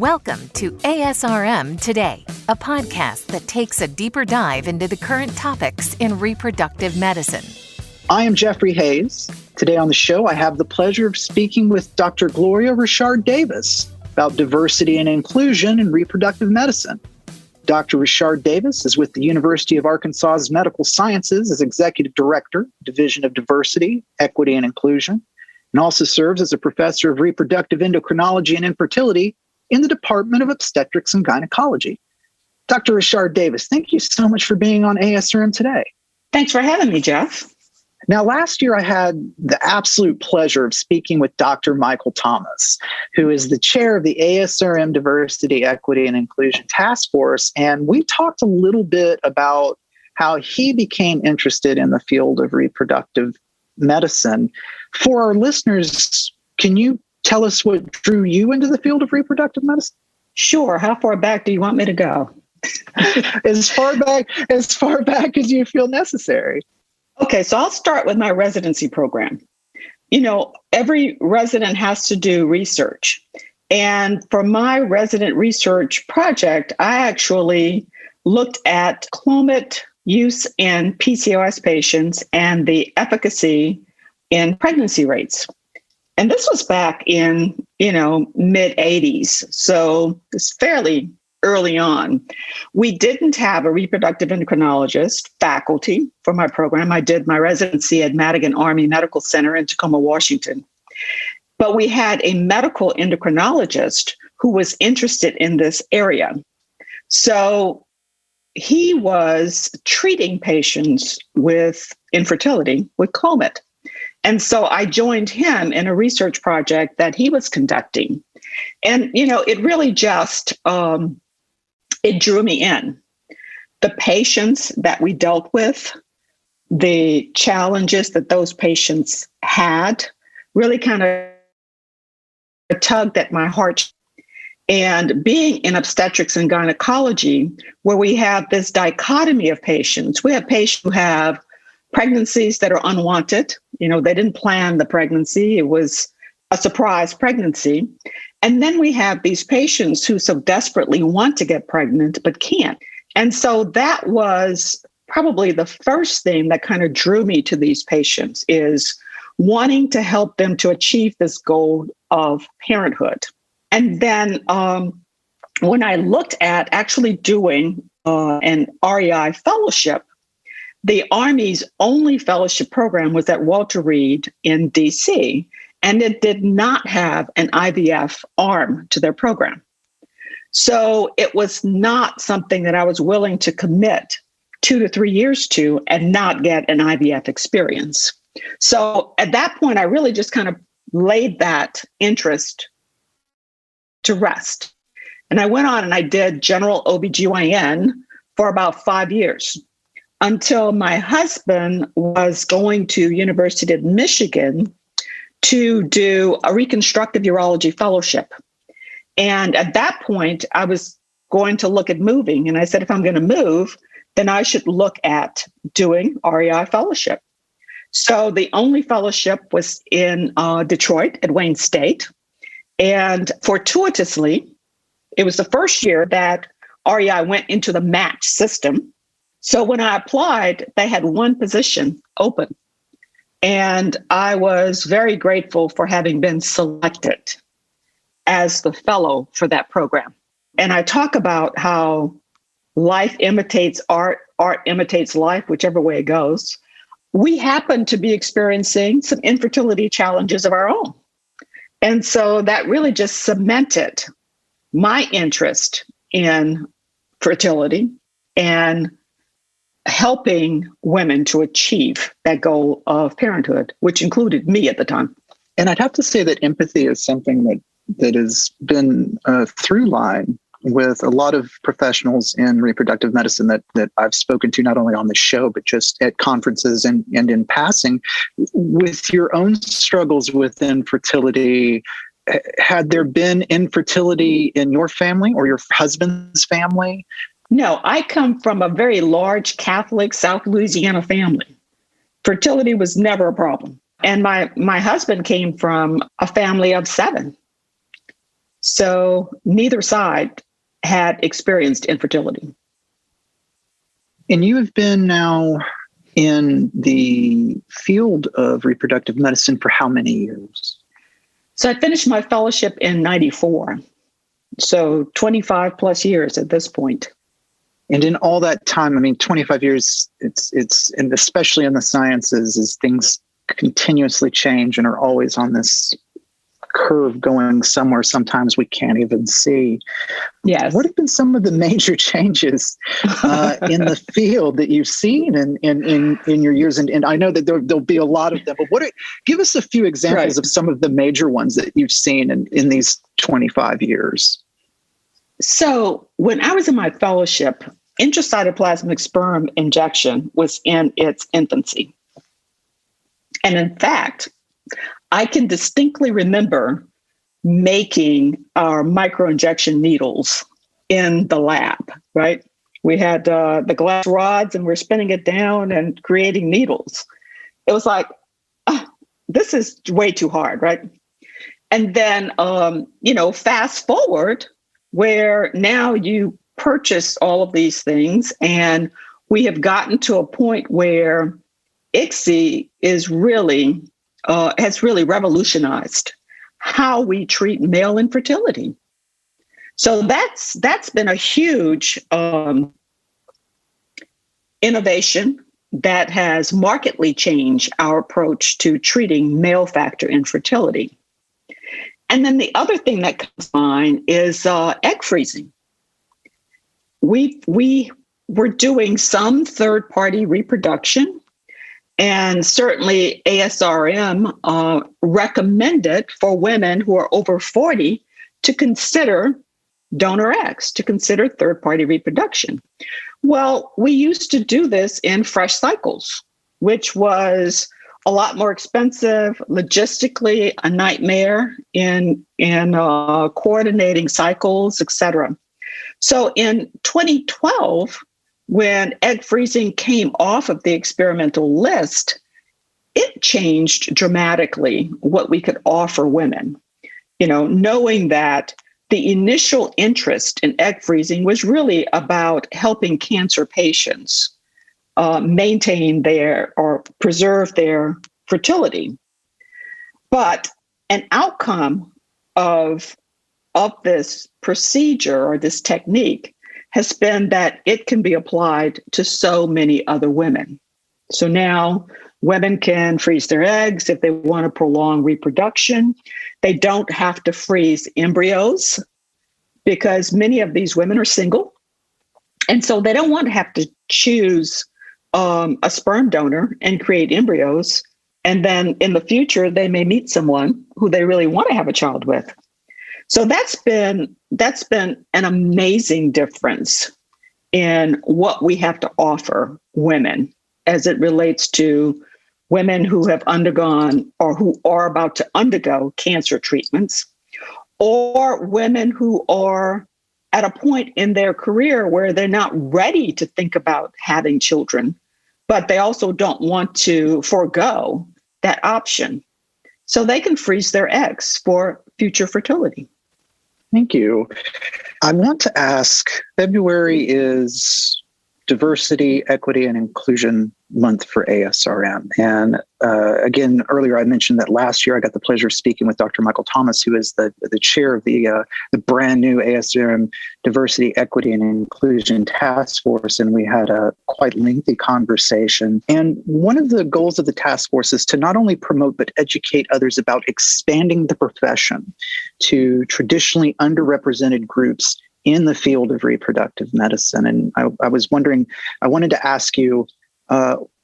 Welcome to ASRM Today, a podcast that takes a deeper dive into the current topics in reproductive medicine. I am Jeffrey Hayes. Today on the show, I have the pleasure of speaking with Dr. Gloria Richard-Davis about diversity and inclusion in reproductive medicine. Dr. Richard-Davis is with the University of Arkansas's Medical Sciences as Executive Director, Division of Diversity, Equity, and Inclusion, and also serves as a professor of reproductive endocrinology and infertility in the Department of Obstetrics and Gynecology. Dr. Richard-Davis, thank you so much for being on ASRM today. Thanks for having me, Jeff. Now, last year I had the absolute pleasure of speaking with Dr. Michael Thomas, who is the chair of the ASRM Diversity, Equity, and Inclusion Task Force, and we talked a little bit about how he became interested in the field of reproductive medicine. For our listeners, can you tell us what drew you into the field of reproductive medicine? Sure. How far back do you want me to go? as far back as you feel necessary. Okay, so I'll start with my residency program. You know, every resident has to do research. And for my resident research project, I actually looked at Clomid use in PCOS patients and the efficacy in pregnancy rates. And this was back in, mid 80s. So it's fairly early on. We didn't have a reproductive endocrinologist faculty for my program. I did my residency at Madigan Army Medical Center in Tacoma, Washington. But we had a medical endocrinologist who was interested in this area. So he was treating patients with infertility with Clomid. And so I joined him in a research project that he was conducting. And, it really just, it drew me in. The patients that we dealt with, the challenges that those patients had really kind of tugged at my heart. And being in obstetrics and gynecology, where we have this dichotomy of patients, we have patients who have pregnancies that are unwanted. They didn't plan the pregnancy. It was a surprise pregnancy. And then we have these patients who so desperately want to get pregnant, but can't. And so that was probably the first thing that kind of drew me to these patients, is wanting to help them to achieve this goal of parenthood. And then when I looked at actually doing an REI fellowship, the Army's only fellowship program was at Walter Reed in DC, and it did not have an IVF arm to their program. So it was not something that I was willing to commit 2 to 3 years to and not get an IVF experience. So at that point, I really just kind of laid that interest to rest. And I went on and I did general OBGYN for about 5 years, until my husband was going to University of Michigan to do a reconstructive urology fellowship. And at that point, I was going to look at moving. And I said, if I'm going to move, then I should look at doing REI fellowship. So the only fellowship was in Detroit at Wayne State. And fortuitously, it was the first year that REI went into the match system. So when I applied, they had one position open. And I was very grateful for having been selected as the fellow for that program. And I talk about how life imitates art, art imitates life, whichever way it goes. We happen to be experiencing some infertility challenges of our own. And so that really just cemented my interest in fertility and helping women to achieve that goal of parenthood, which included me at the time. And I'd have to say that empathy is something that has been a through line with a lot of professionals in reproductive medicine that I've spoken to, not only on the show, but just at conferences and in passing. With your own struggles with infertility, had there been infertility in your family or your husband's family? No, I come from a very large Catholic South Louisiana family. Fertility was never a problem. And my husband came from a family of 7. So neither side had experienced infertility. And you have been now in the field of reproductive medicine for how many years? So I finished my fellowship in 94. So 25 plus years at this point. And in all that time, 25 years, it's and especially in the sciences, as things continuously change and are always on this curve going somewhere sometimes we can't even see. Yes. What have been some of the major changes in the field that you've seen in your years? And I know that there'll be a lot of them, but give us a few examples of some of the major ones that you've seen in these 25 years. So when I was in my fellowship, intracytoplasmic sperm injection was in its infancy. And in fact, I can distinctly remember making our microinjection needles in the lab, right? We had the glass rods and we're spinning it down and creating needles. It was like, this is way too hard, right? And then, fast forward where now you purchase all of these things and we have gotten to a point where ICSI is really has really revolutionized how we treat male infertility. So that's been a huge innovation that has markedly changed our approach to treating male factor infertility. And then the other thing that comes to mind is egg freezing. We were doing some third-party reproduction. And certainly ASRM recommended for women who are over 40 to consider donor eggs, to consider third-party reproduction. Well, we used to do this in fresh cycles, which was a lot more expensive, logistically a nightmare in coordinating cycles, et cetera. So in 2012, when egg freezing came off of the experimental list, it changed dramatically what we could offer women. Knowing that the initial interest in egg freezing was really about helping cancer patients maintain or preserve their fertility. But an outcome of this procedure or this technique has been that it can be applied to so many other women. So now women can freeze their eggs if they want to prolong reproduction. They don't have to freeze embryos because many of these women are single. And so they don't want to have to choose a sperm donor and create embryos. And then in the future, they may meet someone who they really want to have a child with. So that's been an amazing difference in what we have to offer women as it relates to women who have undergone or who are about to undergo cancer treatments, or women who are at a point in their career where they're not ready to think about having children, but they also don't want to forego that option. So they can freeze their eggs for future fertility. Thank you. I want to ask, February is Diversity, Equity, and Inclusion Month for ASRM. And again, earlier I mentioned that last year I got the pleasure of speaking with Dr. Michael Thomas, who is the chair of the brand new ASRM Diversity, Equity, and Inclusion Task Force. And we had a quite lengthy conversation. And one of the goals of the task force is to not only promote, but educate others about expanding the profession to traditionally underrepresented groups in the field of reproductive medicine. And I was wondering, I wanted to ask you,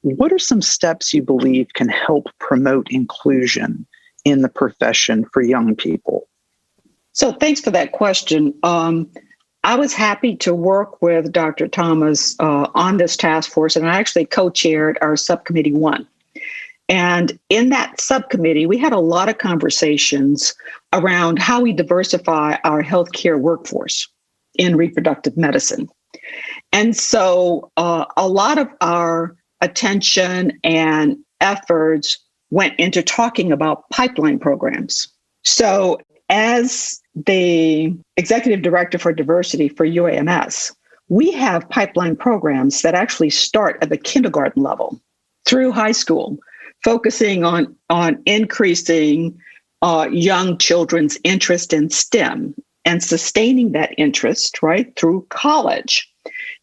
what are some steps you believe can help promote inclusion in the profession for young people? So thanks for that question. I was happy to work with Dr. Thomas on this task force, and I actually co-chaired our subcommittee 1. And in that subcommittee, we had a lot of conversations around how we diversify our healthcare workforce in reproductive medicine. And so a lot of our attention and efforts went into talking about pipeline programs. So as the executive director for diversity for UAMS, we have pipeline programs that actually start at the kindergarten level through high school, focusing on increasing young children's interest in STEM and sustaining that interest, right, through college.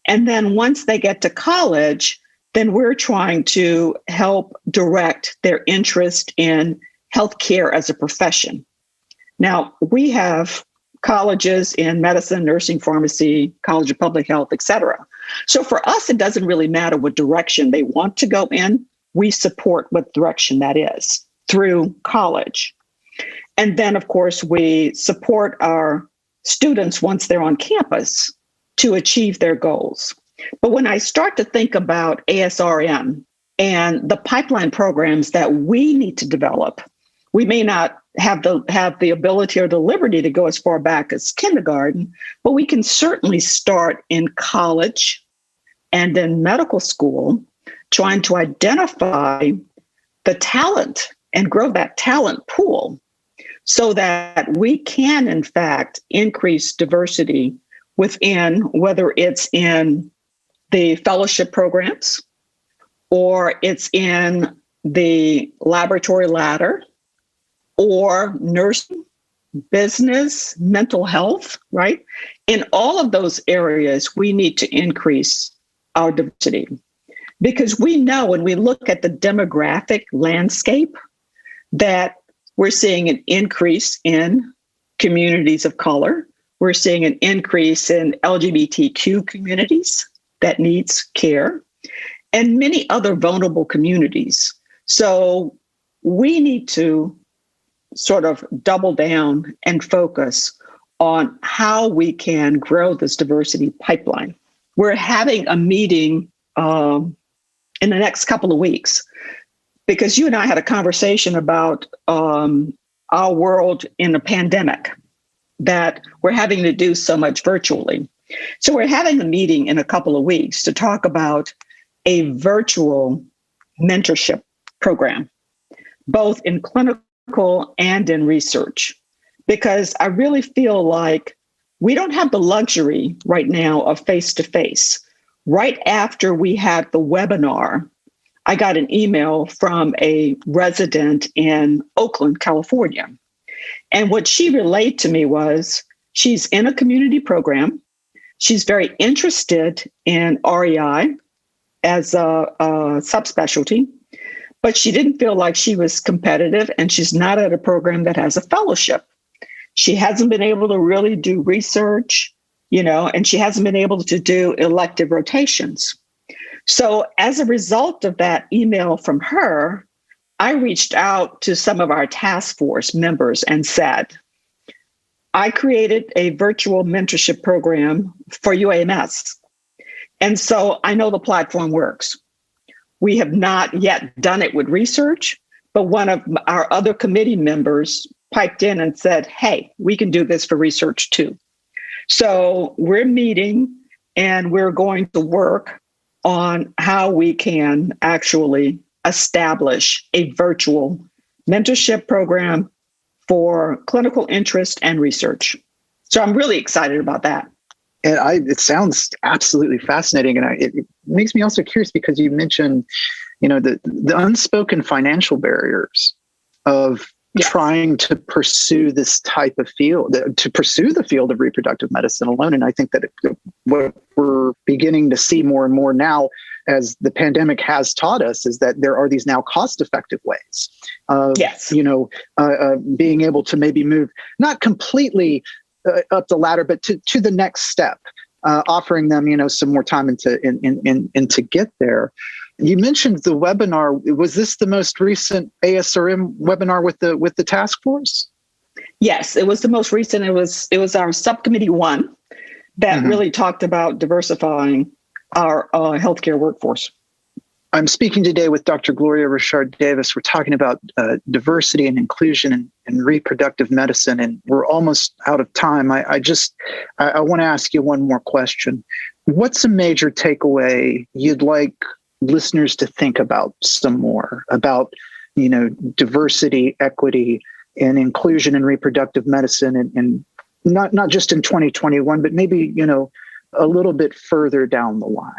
And then once they get to college, then we're trying to help direct their interest in healthcare as a profession. Now, we have colleges in medicine, nursing, pharmacy, College of Public Health, et cetera. So for us, it doesn't really matter what direction they want to go in. We support what direction that is through college. And then, of course, we support our students once they're on campus to achieve their goals. But when I start to think about ASRM and the pipeline programs that we need to develop, we may not have the ability or the liberty to go as far back as kindergarten, but we can certainly start in college and in medical school, trying to identify the talent and grow that talent pool so that we can, in fact, increase diversity within, whether it's in the fellowship programs or it's in the laboratory ladder or nursing, business, mental health, right? In all of those areas, we need to increase our diversity because we know when we look at the demographic landscape that we're seeing an increase in communities of color. We're seeing an increase in LGBTQ communities that needs care and many other vulnerable communities. So we need to sort of double down and focus on how we can grow this diversity pipeline. We're having a meeting in the next couple of weeks because you and I had a conversation about our world in a pandemic, that we're having to do so much virtually. So we're having a meeting in a couple of weeks to talk about a virtual mentorship program, both in clinical and in research, because I really feel like we don't have the luxury right now of face-to-face. Right after we had the webinar, I got an email from a resident in Oakland, California. And what she relayed to me was she's in a community program. She's very interested in REI as a subspecialty, but she didn't feel like she was competitive and she's not at a program that has a fellowship. She hasn't been able to really do research, and she hasn't been able to do elective rotations. So as a result of that email from her, I reached out to some of our task force members and said, I created a virtual mentorship program for UAMS. And so I know the platform works. We have not yet done it with research, but one of our other committee members piped in and said, hey, we can do this for research too. So we're meeting and we're going to work on how we can actually establish a virtual mentorship program for clinical interest and research. So I'm really excited about that. And it sounds absolutely fascinating. And it makes me also curious because you mentioned, the unspoken financial barriers of trying to pursue this type of field, to pursue the field of reproductive medicine alone. And I think that what we're beginning to see more and more now, as the pandemic has taught us, is that there are these now cost-effective ways of, being able to maybe move, not completely up the ladder, but to the next step, offering them, some more time and to get there. You mentioned the webinar. Was this the most recent ASRM webinar with the task force? Yes, it was the most recent. It was our subcommittee one that really talked about diversifying our healthcare workforce. I'm speaking today with Dr. Gloria Richard-Davis. We're talking about diversity and inclusion in reproductive medicine, and we're almost out of time. I want to ask you one more question. What's a major takeaway you'd like listeners to think about some more about, diversity, equity, and inclusion in reproductive medicine, and not just in 2021, but maybe, a little bit further down the line?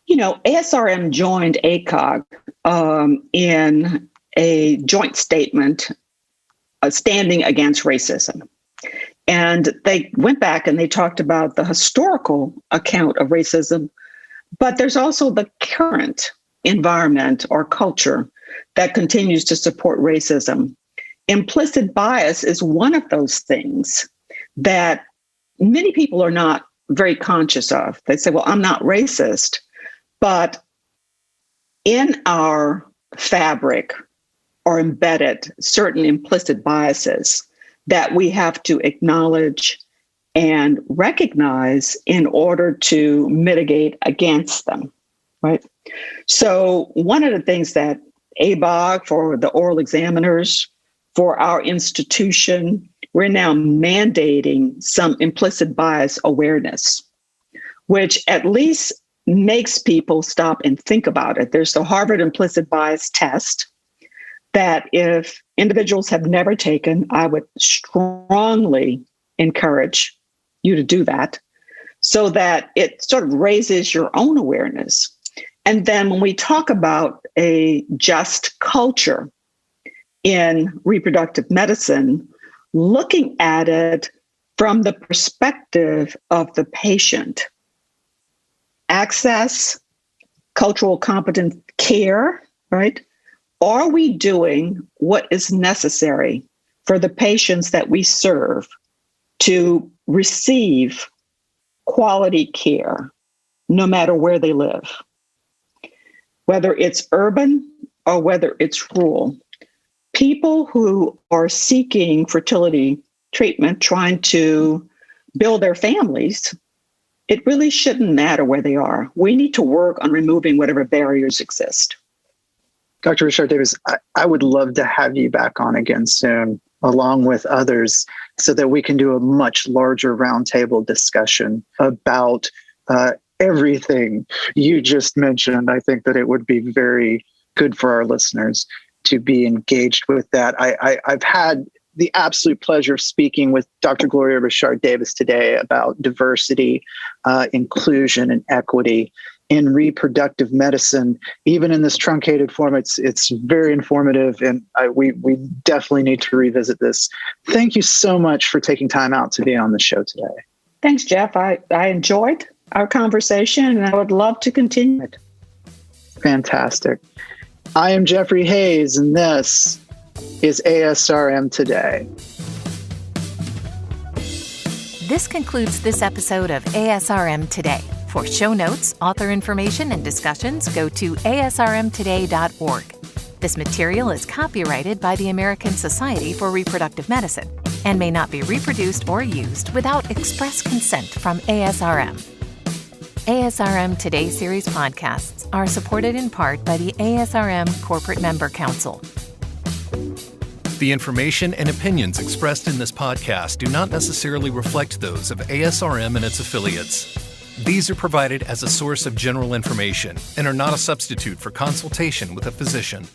ASRM joined ACOG in a joint statement standing against racism. And they went back and they talked about the historical account of racism, but there's also the current environment or culture that continues to support racism. Implicit bias is one of those things that many people are not very conscious of. They say, well, I'm not racist, but in our fabric are embedded certain implicit biases that we have to acknowledge and recognize in order to mitigate against them, right? So one of the things that ABOG, for the oral examiners, for our institution, we're now mandating some implicit bias awareness, which at least makes people stop and think about it. There's the Harvard implicit bias test that if individuals have never taken, I would strongly encourage you to do that so that it sort of raises your own awareness. And then when we talk about a just culture in reproductive medicine, looking at it from the perspective of the patient, access, cultural competent care, right? Are we doing what is necessary for the patients that we serve to receive quality care, no matter where they live? Whether it's urban or whether it's rural. People who are seeking fertility treatment, trying to build their families, it really shouldn't matter where they are. We need to work on removing whatever barriers exist. Dr. Richard-Davis, I would love to have you back on again soon, along with others, so that we can do a much larger roundtable discussion about everything you just mentioned. I think that it would be very good for our listeners to be engaged with that. I've had the absolute pleasure of speaking with Dr. Gloria Richard-Davis today about diversity, inclusion, and equity in reproductive medicine. Even in this truncated form, it's very informative, and we definitely need to revisit this. Thank you so much for taking time out to be on the show today. Thanks, Jeff. I enjoyed our conversation, and I would love to continue it. Fantastic. I am Jeffrey Hayes, and this is ASRM Today. This concludes this episode of ASRM Today. For show notes, author information, and discussions, go to asrmtoday.org. This material is copyrighted by the American Society for Reproductive Medicine and may not be reproduced or used without express consent from ASRM. ASRM Today series podcasts are supported in part by the ASRM Corporate Member Council. The information and opinions expressed in this podcast do not necessarily reflect those of ASRM and its affiliates. These are provided as a source of general information and are not a substitute for consultation with a physician.